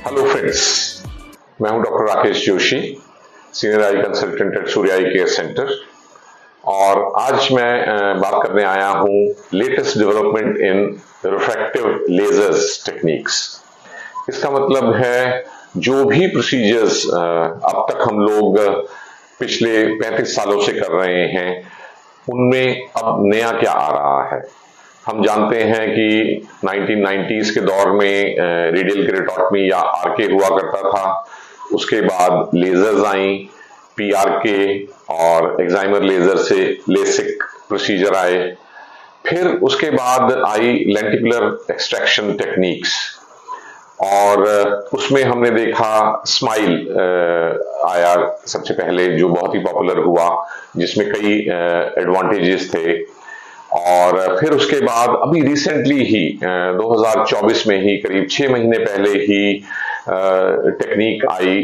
Hello friends, मैं हूं doctor Rakesh Joshi, senior eye consultant at Surya eye care centre. और आज मैं बात करने आया हूं latest development in refractive lasers techniques. इसका मतलब है जो भी प्रोसीजर्स अब तक हम लोग पिछले 35 सालों से कर रहे हैं, उनमें अब नया क्या आ रहा है। हम जानते हैं कि 1990s के दौर में रेडियल केरेटोटमी या आरके हुआ करता था। उसके बाद लेजर्स आई, पीआरके और एक्साइमर लेजर से लेसिक प्रोसीजर आए। फिर उसके बाद आई लेंटिकुलर एक्सट्रैक्शन टेक्निक्स और उसमें हमने देखा स्माइल आया सबसे पहले, जो बहुत ही पॉपुलर हुआ, जिसमें कई एडवांटेजेस थे। और फिर उसके बाद अभी रिसेंटली ही 2024 में ही करीब 6 महीने पहले ही टेक्निक आई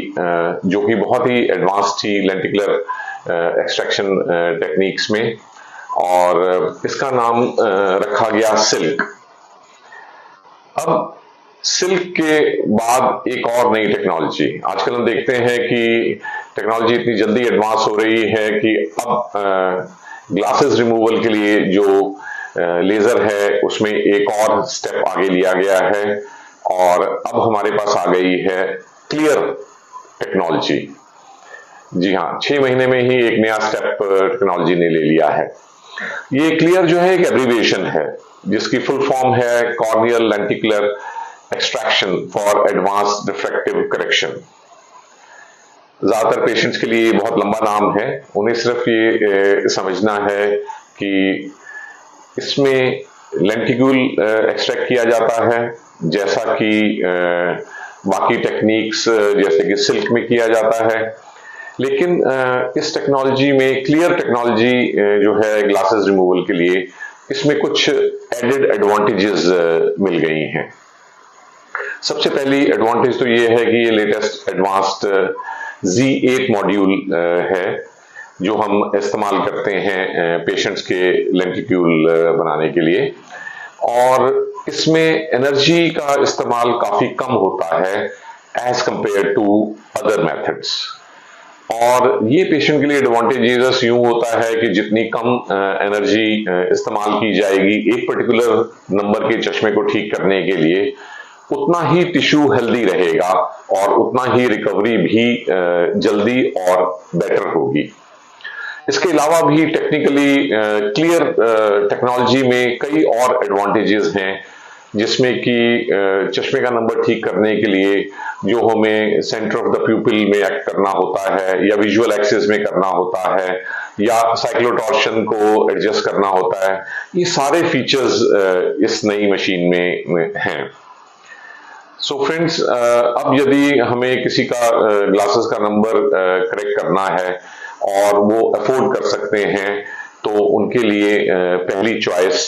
जो कि बहुत ही एडवांस थी लेंटिकुलर एक्सट्रैक्शन टेक्निक्स में, और इसका नाम रखा गया सिल्क। अब सिल्क के बाद एक और नई टेक्नोलॉजी, आजकल हम देखते हैं कि टेक्नोलॉजी इतनी जल्दी एडवांस हो रही है कि अब ग्लासेस रिमूवल के लिए जो लेजर है उसमें एक और स्टेप आगे लिया गया है, और अब हमारे पास आ गई है क्लियर टेक्नोलॉजी। जी हाँ, 6 महीने में ही एक नया स्टेप टेक्नोलॉजी ने ले लिया है। ये क्लियर जो है एक एब्रिविएशन है, जिसकी फुल फॉर्म है corneal lenticular extraction for advanced refractive correction. ज्यादातर पेशेंट्स के लिए बहुत लंबा नाम है, उन्हें सिर्फ ये समझना है कि इसमें लेंटिक्यूल एक्सट्रैक्ट किया जाता है, जैसा कि बाकी टेक्निक्स जैसे कि सिल्क में किया जाता है। लेकिन इस टेक्नोलॉजी में, क्लियर टेक्नोलॉजी जो है ग्लासेस रिमूवल के लिए, इसमें कुछ एडेड एडवांटेजेस मिल गई हैं। सबसे पहली एडवांटेज तो ये है कि ये लेटेस्ट एडवांस्ड Z8 मॉड्यूल है जो हम इस्तेमाल करते हैं पेशेंट्स के लेंटिक्यूल बनाने के लिए, और इसमें एनर्जी का इस्तेमाल काफी कम होता है as compared to other methods. और ये पेशेंट के लिए एडवांटेजेस यूं होता है कि जितनी कम एनर्जी इस्तेमाल की जाएगी एक पर्टिकुलर नंबर के चश्मे को ठीक करने के लिए, उतना ही टिश्यू हेल्दी रहेगा और उतना ही रिकवरी भी जल्दी और बेटर होगी। इसके अलावा भी टेक्निकली क्लियर टेक्नोलॉजी में कई और एडवांटेजेस हैं, जिसमें कि चश्मे का नंबर ठीक करने के लिए जो हमें सेंटर ऑफ द प्यूपिल में एक्ट करना होता है, या विजुअल एक्सिस में करना होता है, या साइक्लोटॉर्शन को एडजस्ट करना होता है, ये सारे फीचर्स इस नई मशीन में हैं। सो फ्रेंड्स, अब यदि हमें किसी का ग्लासेस का नंबर करेक्ट करना है और वो अफोर्ड कर सकते हैं, तो उनके लिए पहली चॉइस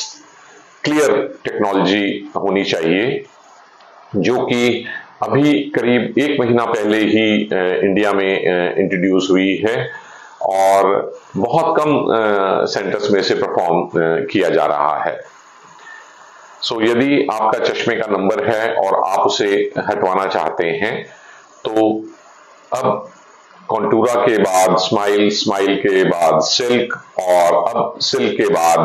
क्लियर टेक्नोलॉजी होनी चाहिए, जो कि अभी करीब 1 महीना पहले ही इंडिया में इंट्रोड्यूस हुई है और बहुत कम सेंटर्स में से परफॉर्म किया जा रहा है। सो यदि आपका चश्मे का नंबर है और आप उसे हटवाना चाहते हैं, तो अब कॉन्टूरा के बाद स्माइल, स्माइल के बाद सिल्क, और अब सिल्क के बाद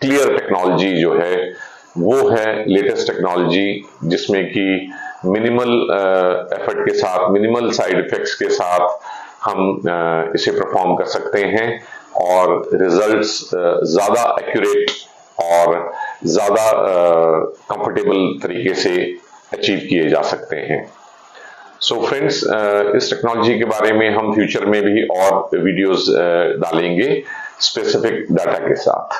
क्लियर टेक्नोलॉजी जो है वो है लेटेस्ट टेक्नोलॉजी, जिसमें कि मिनिमल एफर्ट के साथ, मिनिमल साइड इफेक्ट्स के साथ हम इसे परफॉर्म कर सकते हैं और रिजल्ट्स ज्यादा एक्यूरेट और ज्यादा कंफर्टेबल तरीके से अचीव किए जा सकते हैं। सो फ्रेंड्स, इस टेक्नोलॉजी के बारे में हम फ्यूचर में भी और वीडियोस डालेंगे स्पेसिफिक डाटा के साथ।